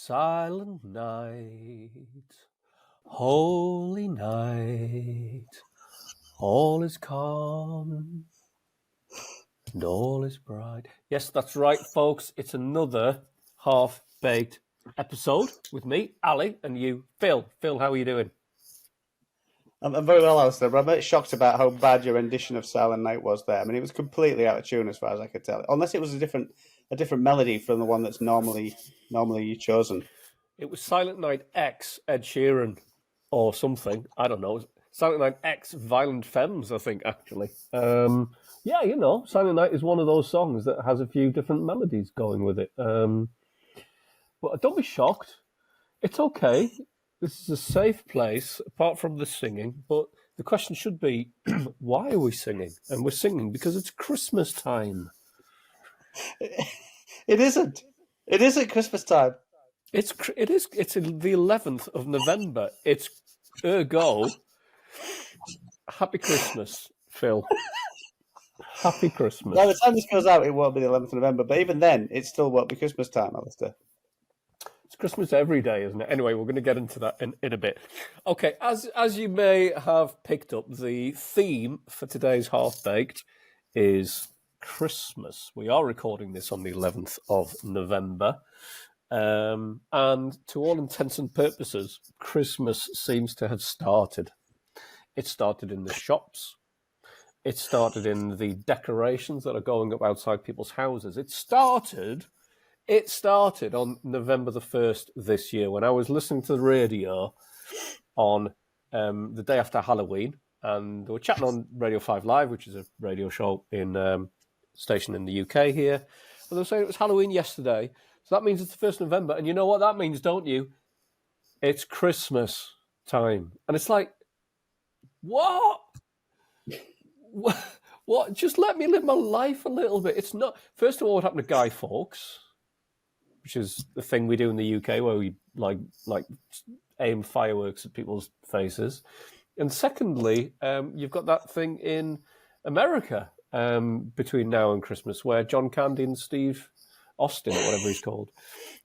Silent night, holy night, all is calm and all is bright. Yes, that's right, folks. It's another half-baked episode with me, Ali, and you, Phil. Phil, how are you doing? I'm very well, Alistair, but I'm a bit shocked about how bad your rendition of Silent Night was there. I mean, it was completely out of tune as far as I could tell, unless it was a different melody from the one that's normally chosen. It was Silent Night X Ed Sheeran or something. I don't know. Silent Night X Violent Femmes, I think, actually. Yeah, Silent Night is one of those songs that has a few different melodies going with it. But don't be shocked. It's okay. This is a safe place, apart from the singing. But the question should be, why are we singing? And we're singing because it's Christmas time. It isn't. It isn't Christmas time. It is. It's the 11th of November. It's ergo. Happy Christmas, Phil. Happy Christmas. By the time this goes out, it won't be the 11th of November, but even then, it still won't be Christmas time, Alistair. It's Christmas every day, isn't it? Anyway, we're going to get into that in a bit. Okay, as you may have picked up, the theme for today's Half-Baked is Christmas. We are recording this on the 11th of November. And to all intents and purposes, Christmas seems to have started. It started in the shops. It started in the decorations that are going up outside people's houses. It started on November the 1st this year when I was listening to the radio on the day after Halloween, and they were chatting on Radio 5 Live, which is a radio show in station in the UK here. And they were saying it was Halloween yesterday, so that means it's the 1st of November. And you know what that means, don't you? It's Christmas time. And it's like, what? What? Just let me live my life a little bit. It's not. First of all, what happened to Guy Fawkes, which is the thing we do in the UK where we like aim fireworks at people's faces. And secondly, you've got that thing in America between now and Christmas where John Candy and Steve Austin, or whatever he's called,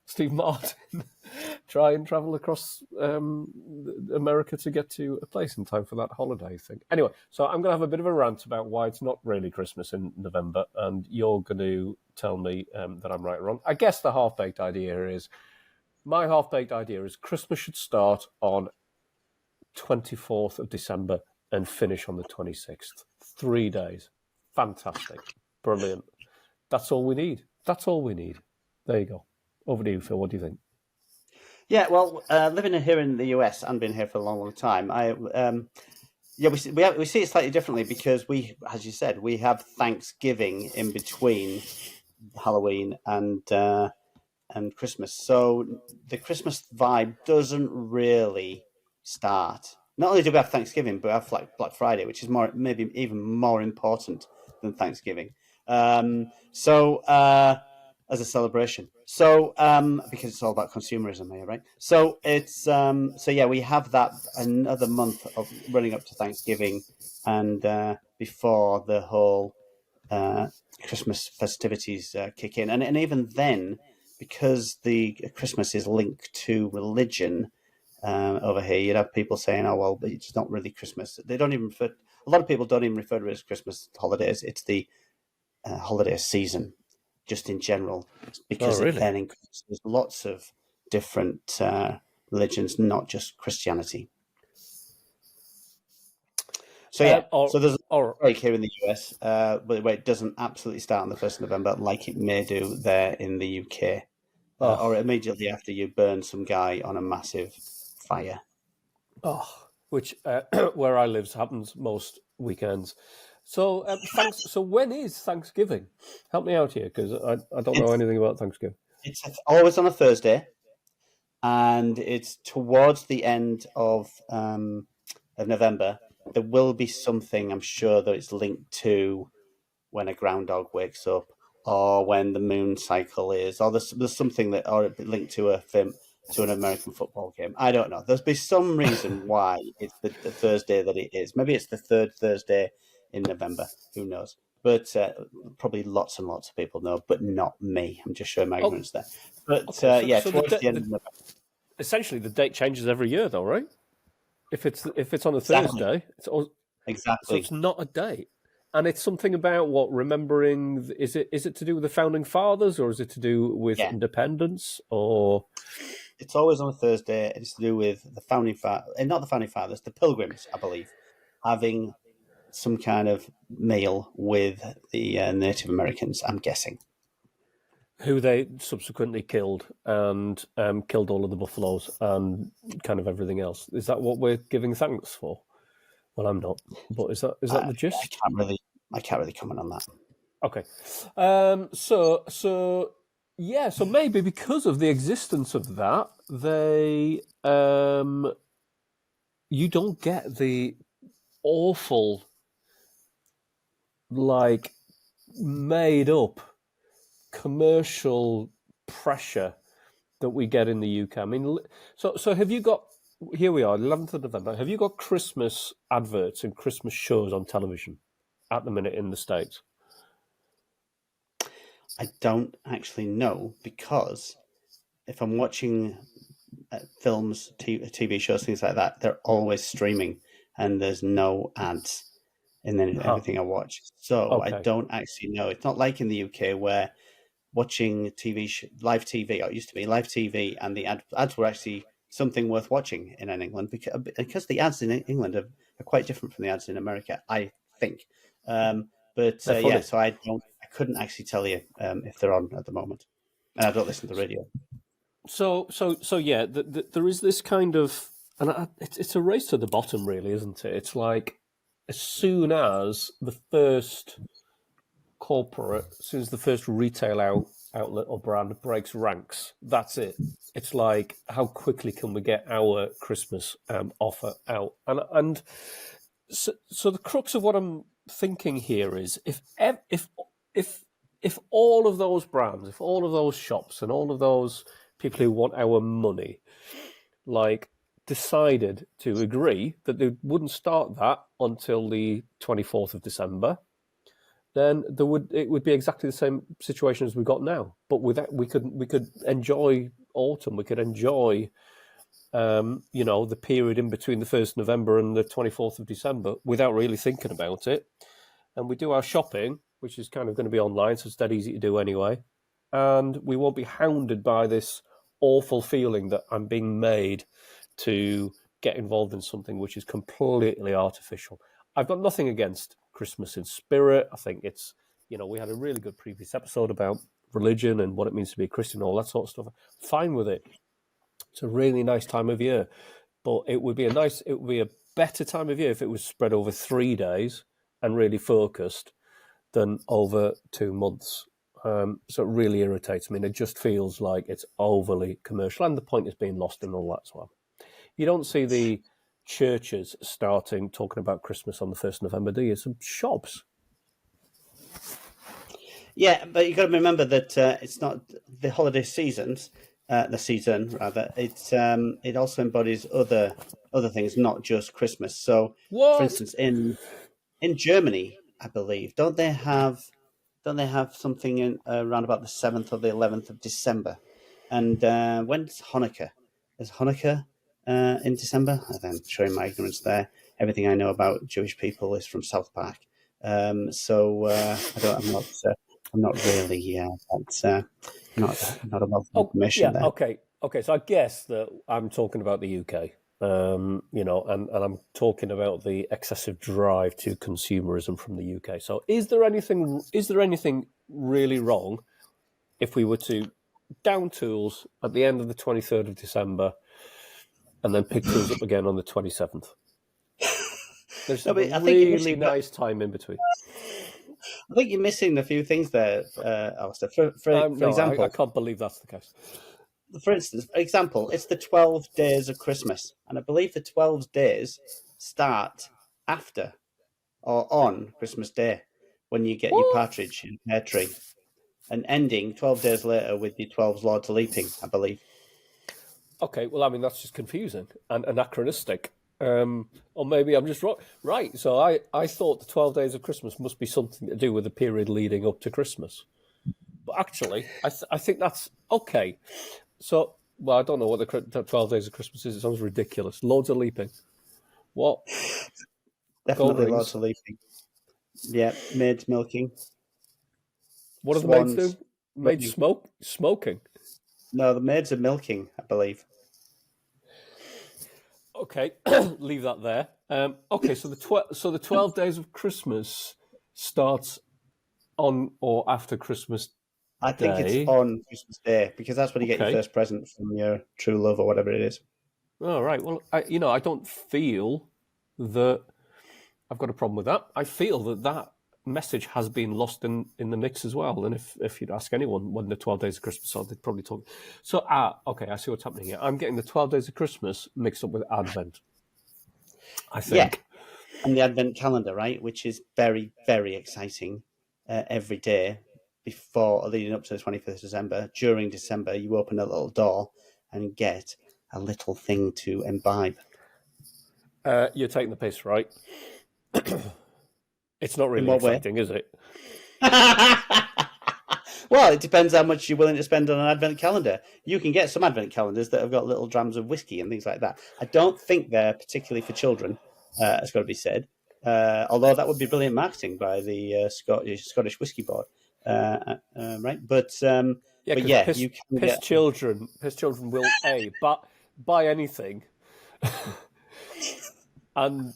Steve Martin, try and travel across America to get to a place in time for that holiday thing. Anyway, so I'm going to have a bit of a rant about why it's not really Christmas in November, and you're going to tell me that I'm right or wrong. I guess my half-baked idea is Christmas should start on 24th of December and finish on the 26th. 3 days. Fantastic. Brilliant. That's all we need. There you go. Over to you, Phil. What do you think? Yeah, well, living here in the US and been here for a long, long time, we see it slightly differently because we, as you said, we have Thanksgiving in between Halloween and Christmas. So the Christmas vibe doesn't really start. Not only do we have Thanksgiving, but we have Black Friday, which is maybe even more important than Thanksgiving. As a celebration. So, because it's all about consumerism here, right? So it's, we have that another month of running up to Thanksgiving and before the whole Christmas festivities kick in. And even then, because the Christmas is linked to religion over here, you'd have people saying, oh, well, it's not really Christmas. A lot of people don't even refer to it as Christmas holidays. It's the holiday season, just in general, because really? There's lots of different religions, not just Christianity. So so there's a break here in the US, but it doesn't absolutely start on the 1st of November like it may do there in the UK, or immediately after you burn some guy on a massive fire. Which where I live happens most weekends. So, so when is Thanksgiving? Help me out here, because I don't know anything about Thanksgiving. It's always on a Thursday, and it's towards the end of November. There will be something, I'm sure, that it's linked to when a groundhog wakes up, or when the moon cycle is, or there's something that or linked to an American football game. I don't know. There's be some reason why it's the Thursday that it is. Maybe it's the third Thursday in November. Who knows? but probably lots and lots of people know, but not me. I'm just showing my Oh, ignorance there. But okay. So, yeah, so towards the end of essentially the date changes every year, though, right? If it's on a exactly, Thursday, so it's exactly. not a date, and it's something about what remembering. Is it to do with the founding fathers, or is it to do with Yeah, independence, or it's always on a Thursday. It's to do with the founding father, and not the founding fathers, the Pilgrims, I believe, having some kind of meal with the Native Americans. I'm guessing. who they subsequently killed and killed all of the buffaloes and kind of everything else? Is that what we're giving thanks for? Well, I'm not, but is that the I gist? can't really comment on that. Okay. So yeah, so maybe because of the existence of that, you don't get the awful, like, made up commercial pressure that we get in the UK. I mean, so have you got? Here we are, 11th of November. Have you got Christmas adverts and Christmas shows on television at the minute in the States? I don't actually know because if I'm watching films, TV shows, things like that, they're always streaming and there's no ads in Huh. everything I watch. So I Okay. don't actually know. It's not like in the UK where watching live TV, or it used to be live TV, and the ads were actually something worth watching in England because the ads in England are quite different from the ads in America, I think. But They're yeah, funny. so I couldn't actually tell you if they're on at the moment, and I don't listen to the radio. So yeah, there is this kind of, and it's a race to the bottom, really, isn't it? It's like as soon as the first as soon as the first retail outlet or brand breaks ranks, that's it. It's like how quickly can we get our Christmas offer out? And so the crux of what I'm thinking here is if if all of those brands, if all of those shops, and all of those people who want our money, like, decided to agree that they wouldn't start that until the 24th of December, then it would be exactly the same situation as we got now. But with that, we could enjoy autumn. We could enjoy the period in between the 1st of November and the 24th of December without really thinking about it. And we do our shopping, which is kind of going to be online, so it's that easy to do anyway. And we won't be hounded by this awful feeling that I'm being made to get involved in something which is completely artificial. I've got nothing against Christmas in spirit. I think we had a really good previous episode about religion and what it means to be a Christian, all that sort of stuff. Fine with it. It's a really nice time of year, but it would be a better time of year if it was spread over 3 days and really focused than over 2 months. So it really irritates me. And it just feels like it's overly commercial, and the point is being lost in all that as well. You don't see the churches starting talking about Christmas on the 1st of November, do you? Some shops. Yeah, but you got to remember that it's not the holiday seasons. The season rather, it also embodies other things, not just Christmas. So, for What? instance, in Germany, I believe, don't they have something in around about the 7th or the 11th of December? And when's Hanukkah? Is Hanukkah in December? I'm showing my ignorance there. Everything I know about Jewish people is from South Park. So I'm not really not a wealth of Oh, information yeah. there. Okay. So I guess that I'm talking about the UK, and I'm talking about the excessive drive to consumerism from the UK. So is there anything really wrong if we were to down tools at the end of the 23rd of December and then pick tools up again on the 27th? Let's No, have a but I think really nice time in between. you're missing a few things there, Alistair. For No, I example, can't believe that's the case. for example, it's the 12 days of Christmas, and I believe the 12 days start after or on Christmas Day when you get your What? partridge in pear tree, and ending 12 days later with your 12 Lords leaping, I believe. Okay, well, I mean, that's just confusing and anachronistic. Or maybe I'm just wrong. Right. So I thought the 12 days of Christmas must be something to do with the period leading up to Christmas. But actually, I think that's okay. So, well, I don't know what the 12 days of Christmas is. It sounds ridiculous. Loads of leaping. What? Gold Definitely lots rings. of leafing. Yeah, maids milking, What do the maids swans do? Maids running. smoking. No, the maids are milking, I believe. Okay, leave that there. Okay, so the 12 days of Christmas starts on or after Christmas I think it's Day. on Christmas Day because that's when you get your Okay. first present from your true love or whatever it is. All right. Well, I don't feel that I've got a problem with that. I feel that message has been lost in the mix as well. And if you'd ask anyone when the 12 days of Christmas are, they'd probably talk. So, okay, I see what's happening here. I'm getting the 12 days of Christmas mixed up with Advent, I Yeah, think. and the Advent calendar, right, which is very, very exciting every day before leading up to the 25th of December. During December, you open a little door and get a little thing to imbibe. You're taking the piss, right? It's not In really what way? exciting, is it? Well, it depends how much you're willing to spend on an advent calendar. You can get some advent calendars that have got little drams of whiskey and things like that. I don't think they're particularly for children, it's got to be said. Although that would be brilliant marketing by the Scottish Whiskey Board, right? Yeah, But because yeah, you can get. piss children will but buy anything and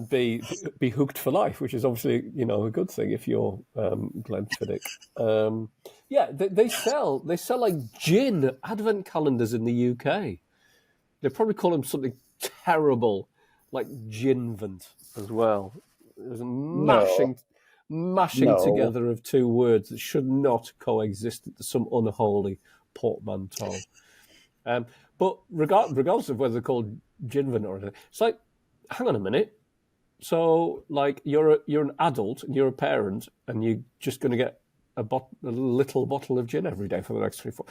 be hooked for life, which is obviously a good thing if you're Glenn Fiddick. Yeah, they sell like gin advent calendars in the UK. They probably call them something terrible like ginvent as well. There's a No, mashing no. together of two words that should not coexist into some unholy portmanteau. Um, but regardless of whether they're called ginvent or anything, it's like, hang on a minute. So, like, you're an adult and you're a parent, and you're just going to get a little bottle of gin every day for the next 3 4.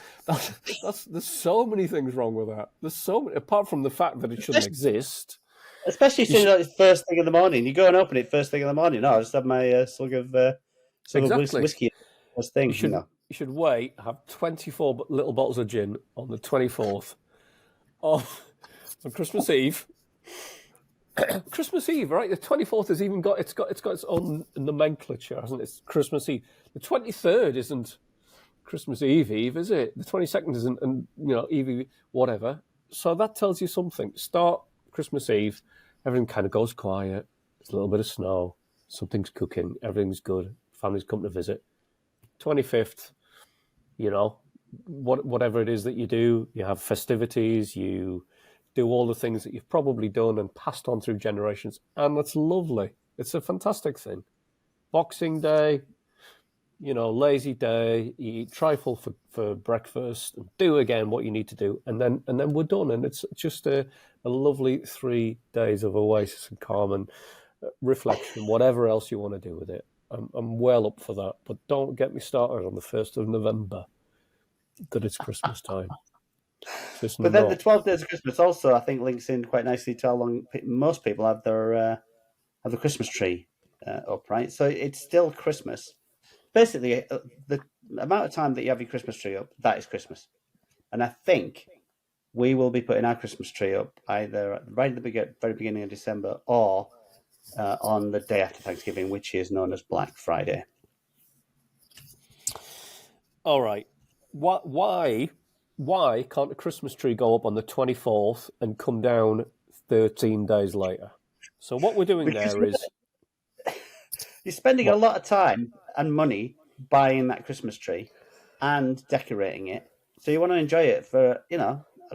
There's so many things wrong with that. There's so many, apart from the fact that it shouldn't exist. Especially You seeing sh- it first thing in the morning. You go and open it first thing in the morning. No, I just have my slug of exactly. whiskey first You thing. should you should wait. Have 24 little bottles of gin on the 24th of on Christmas Eve. Christmas Eve, right? The 24th has even got its own nomenclature, hasn't it? It's Christmas Eve. The 23rd isn't Christmas Eve, is it? The 22nd isn't, and Eve, whatever. So that tells you something. Start Christmas Eve, everything kind of goes quiet. There's a little bit of snow. Something's cooking. Everything's good. Families come to visit. 25th, whatever it is that you do, you have festivities. You do all the things that you've probably done and passed on through generations, and that's lovely. It's a fantastic thing. Boxing Day, lazy day. You eat trifle for breakfast and do again what you need to do, and then we're done. And it's just a lovely 3 days of oasis and calm and reflection, whatever else you want to do with it. I'm well up for that, but don't get me started on the 1st of November that it's Christmas time. Just But then the not. 12 days of Christmas also, I think, links in quite nicely to how long most people have the Christmas tree up, right? So it's still Christmas. Basically, the amount of time that you have your Christmas tree up, that is Christmas. And I think we will be putting our Christmas tree up either right at the very beginning of December or on the day after Thanksgiving, which is known as Black Friday. All right. Why can't a Christmas tree go up on the 24th and come down 13 days later? So what we're doing Because there is you're spending a what? lot of time and money buying that Christmas tree and decorating it. So you want to enjoy it for,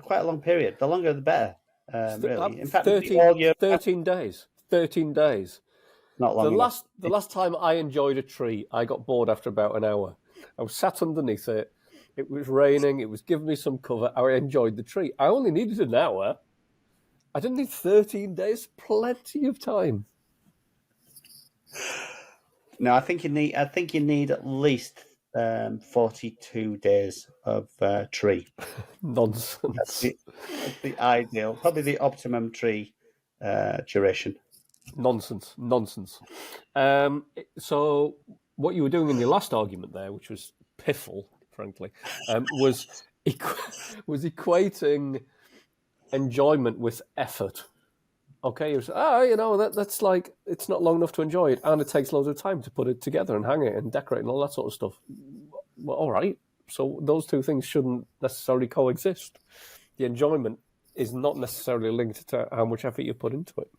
quite a long period. The longer, the better, really. In fact, it could be 13, all year. 13 days. 13 days. Not The long enough. last time I enjoyed a tree, I got bored after about an hour. I was sat underneath it. It was raining. It was giving me some cover. I enjoyed the tree. I only needed an hour. I didn't need 13 days. Plenty of time. No, I think you need. I think you need at least 42 days of tree. Nonsense. That's the ideal, probably the optimum tree duration. Nonsense. So what you were doing in your last argument there, which was piffle, frankly, was was equating enjoyment with effort. Okay, that's like, it's not long enough to enjoy it, and it takes loads of time to put it together and hang it and decorate and all that sort of stuff. Well, all right. So those two things shouldn't necessarily coexist. The enjoyment is not necessarily linked to how much effort you put into it.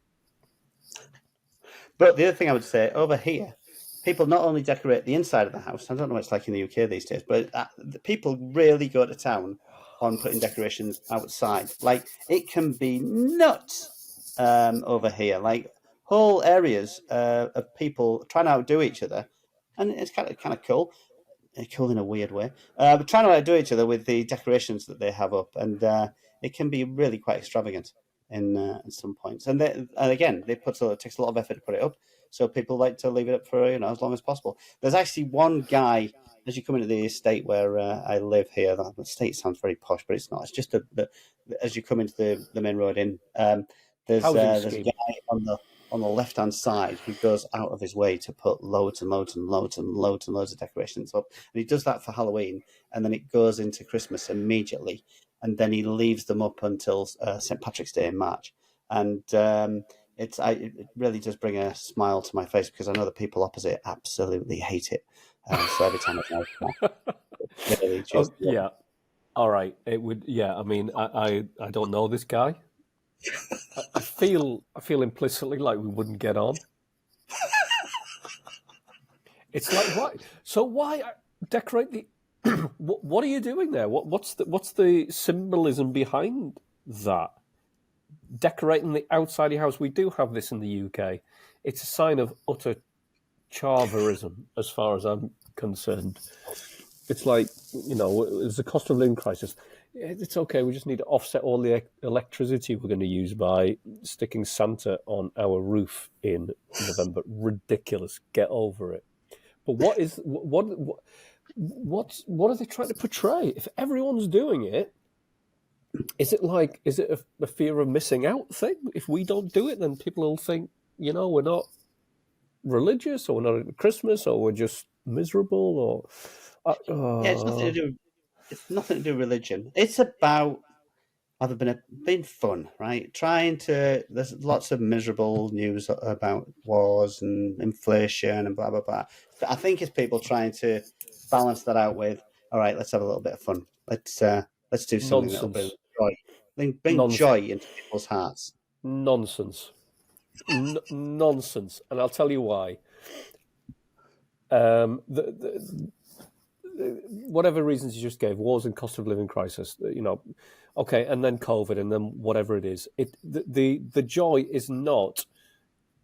But the other thing I would say, over here, people not only decorate the inside of the house. I don't know what it's like in the UK these days, but the people really go to town on putting decorations outside. Like, it can be nuts over here. Like, whole areas of people trying to outdo each other, and it's kind of cool. Cool in a weird way, but trying to outdo each other with the decorations that they have up, and it can be really quite extravagant in some points. And again, it takes a lot of effort to put it up, so people like to leave it up for as long as possible. There's actually one guy as you come into the estate where I live here. The estate sounds very posh, but it's not. It's just as you come into the main road in. There's a guy on the left hand side who goes out of his way to put loads and loads and loads and loads and loads of decorations up, and he does that for Halloween, and then it goes into Christmas immediately, and then he leaves them up until St. Patrick's Day in March, and it really does bring a smile to my face, because I know the people opposite absolutely hate it. So every time I go, really just yeah. All right, it would. Yeah, I mean, I don't know this guy. I feel implicitly like we wouldn't get on. It's like, why? So why decorate the? What are you doing there? What's the symbolism behind that? Decorating the outside of your house. We do have this in the UK. It's a sign of utter charverism, as far as I'm concerned. It's like, there's a cost of living crisis. It's okay, we just need to offset all the electricity we're going to use by sticking Santa on our roof in November. Ridiculous. Get over it. But what are they trying to portray? If everyone's doing it, is it a fear of missing out thing? If we don't do it, then people will think, we're not religious, or we're not at Christmas, or we're just miserable, or yeah, it's nothing to do. It's nothing to do with religion. It's about been fun, right? There's lots of miserable news about wars and inflation and blah blah blah. But I think it's people trying to balance that out with, all right, let's have a little bit of fun. Let's do something that'll bring joy, bring joy into people's hearts. Nonsense. Nonsense, and I'll tell you why. Whatever reasons you just gave, wars and cost of living crisis, okay, and then COVID, and then whatever it is, the joy is not,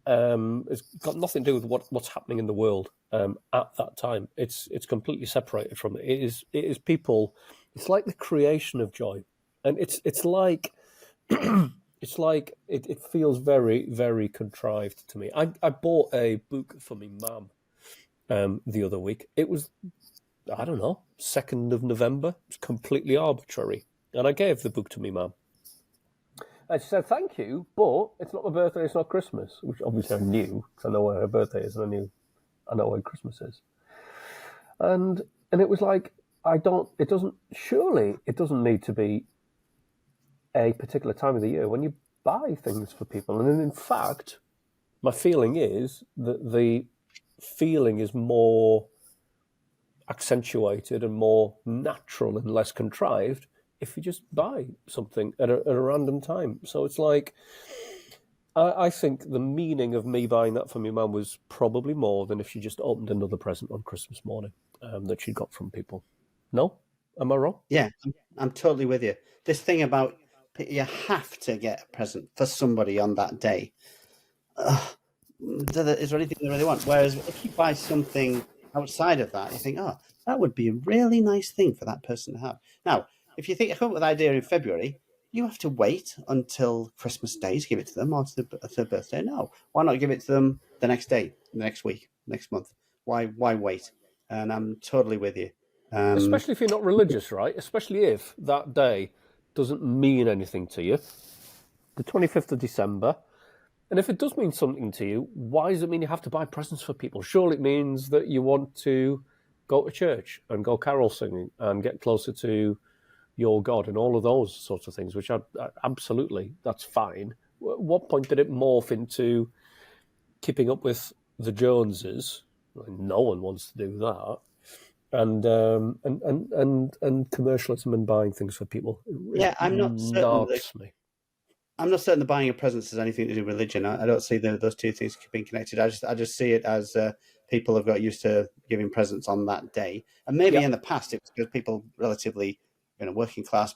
it's got nothing to do with what's happening in the world at that time. It's completely separated from it. It is people. It's like the creation of joy, and it's like it's like it feels very, very contrived to me. I bought a book for my mum the other week. It was, I don't know, 2nd of November. It's completely arbitrary. And I gave the book to me mum. And she said, thank you, but it's not my birthday, it's not Christmas, which obviously I knew, because I know where her birthday is, and I know when Christmas is. And it was like, it doesn't need to be a particular time of the year when you buy things for people. And in fact, my feeling is that the feeling is more accentuated and more natural and less contrived if you just buy something at a random time. So it's like, I think the meaning of me buying that for my mum was probably more than if she just opened another present on Christmas morning that she got from people. No? Am I wrong? Yeah, I'm totally with you. This thing about you have to get a present for somebody on that day. Is there anything they really want? Whereas if you buy something outside of that, you think, oh, that would be a really nice thing for that person to have. Now, if you think, I come up with an idea in February, you have to wait until Christmas Day to give it to them, or to their birthday. No, why not give it to them the next day, the next week, next month? Why wait? And I'm totally with you. Especially if you're not religious, right? Especially if that day doesn't mean anything to you. The 25th of December, And if it does mean something to you, why does it mean you have to buy presents for people? Surely it means that you want to go to church and go carol singing and get closer to your God and all of those sorts of things, which are absolutely, that's fine. At what point did it morph into keeping up with the Joneses? No one wants to do that. And commercialism and buying things for people. It Yeah, knocks me. I'm not certain the buying of presents has anything to do with religion. I don't see those two things being connected. I just see it as people have got used to giving presents on that day, and maybe Yeah, in the past it was because people relatively, working class,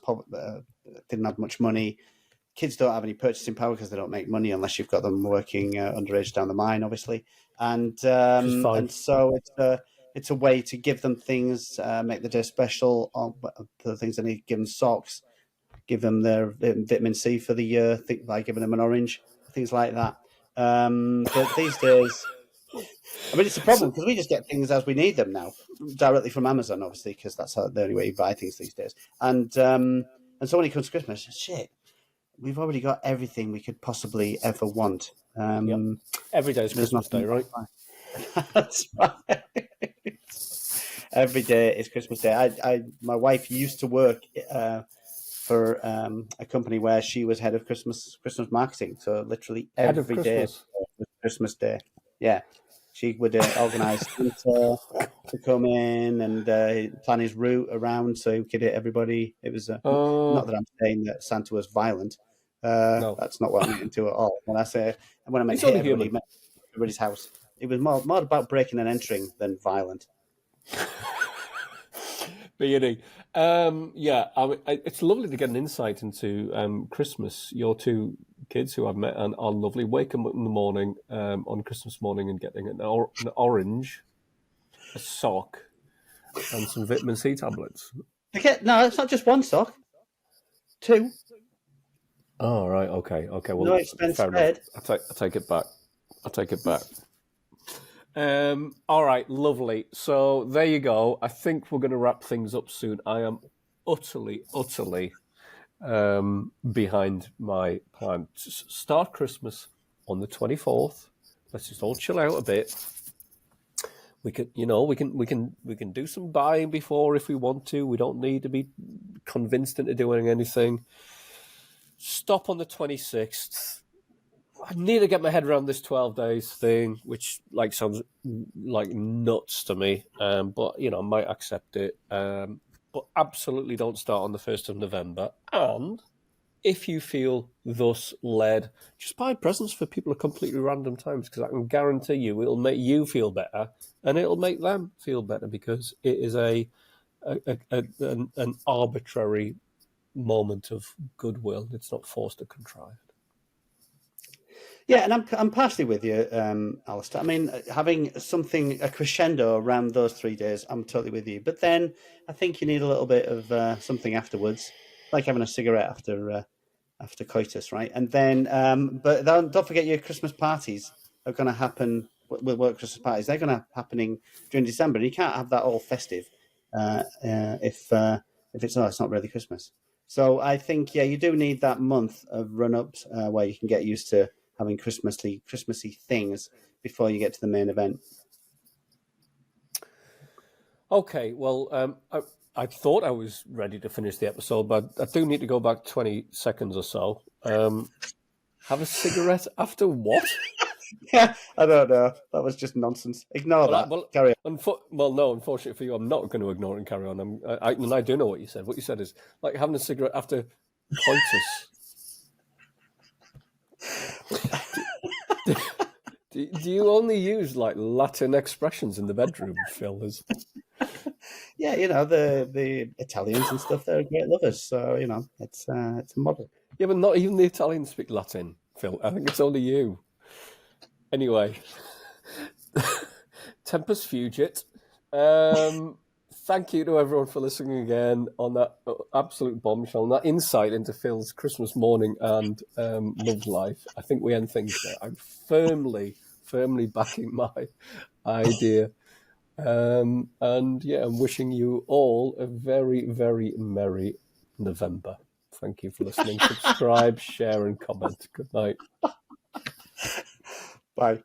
didn't have much money. Kids don't have any purchasing power because they don't make money unless you've got them working underage down the mine, obviously, which is fine. and so it's a way to give them things, make the day special. The things they need, give them socks, give them their vitamin C for the year, by giving them an orange, things like that. But these days, I mean, it's a problem So, because we just get things as we need them now, directly from Amazon, obviously, because that's the only way you buy things these days. And so when it comes to Christmas, shit, we've already got everything we could possibly ever want. yeah, every day is There's Christmas Day, nothing. right? That's right. Every day is Christmas Day. My wife used to work for a company where she was head of Christmas marketing. So literally Head of every day Christmas. was Christmas Day. Yeah, she would organise Santa to come in and plan his route around so he could hit everybody. It was not that I'm saying that Santa was violent. No, That's not what I meant to at all. When I meant he's hit only everybody, I human. meant everybody's house. It was more about breaking and entering than violent. Beanie. Yeah, it's lovely to get an insight into Christmas. Your two kids who I've met and are lovely. Wake them up in the morning on Christmas morning and getting an orange, a sock, and some vitamin C tablets. No, it's not just one sock. Two. Oh, right. Okay. Okay. No Well, expense fair enough. spared. I take it back. I take it back. All right. Lovely. So there you go. I think we're going to wrap things up soon. I am utterly behind my plan. Start Christmas on the 24th. Let's just all chill out a bit. We can do some buying before if we want to. We don't need to be convinced into doing anything. Stop on the 26th. I need to get my head around this 12 days thing, which sounds like nuts to me. But I might accept it. But absolutely don't start on the 1st of November. And if you feel thus led, just buy presents for people at completely random times, because I can guarantee you it'll make you feel better and it'll make them feel better, because it is an arbitrary moment of goodwill. It's not forced or contrived. Yeah, and I'm partially with you, Alistair. I mean, having a crescendo around those 3 days, I'm totally with you. But then I think you need a little bit of something afterwards, like having a cigarette after coitus, right? And then, but don't forget your Christmas parties are going to happen. With work Christmas parties, they're going to happening during December, and you can't have that all festive if it's not really Christmas. So I think you do need that month of run ups where you can get used to having Christmassy things before you get to the main event. Okay, well, I thought I was ready to finish the episode, but I do need to go back 20 seconds or so. Have a cigarette after what? Yeah, I don't know. That was just nonsense. Ignore that. Carry on. No, unfortunately for you, I'm not going to ignore it and carry on. I do know what you said. What you said is like having a cigarette after coitus. Do you only use Latin expressions in the bedroom, Phil? Yeah, the Italians and stuff. They're great lovers, so it's a model. Yeah, but not even the Italians speak Latin, Phil. I think it's only you. Anyway, Tempus Fugit. Thank you to everyone for listening again on that absolute bombshell, and that insight into Phil's Christmas morning and love life. I think we end things there. I'm firmly backing my idea. And I'm wishing you all a very, very merry November. Thank you for listening. Subscribe, share, and comment. Good night. Bye.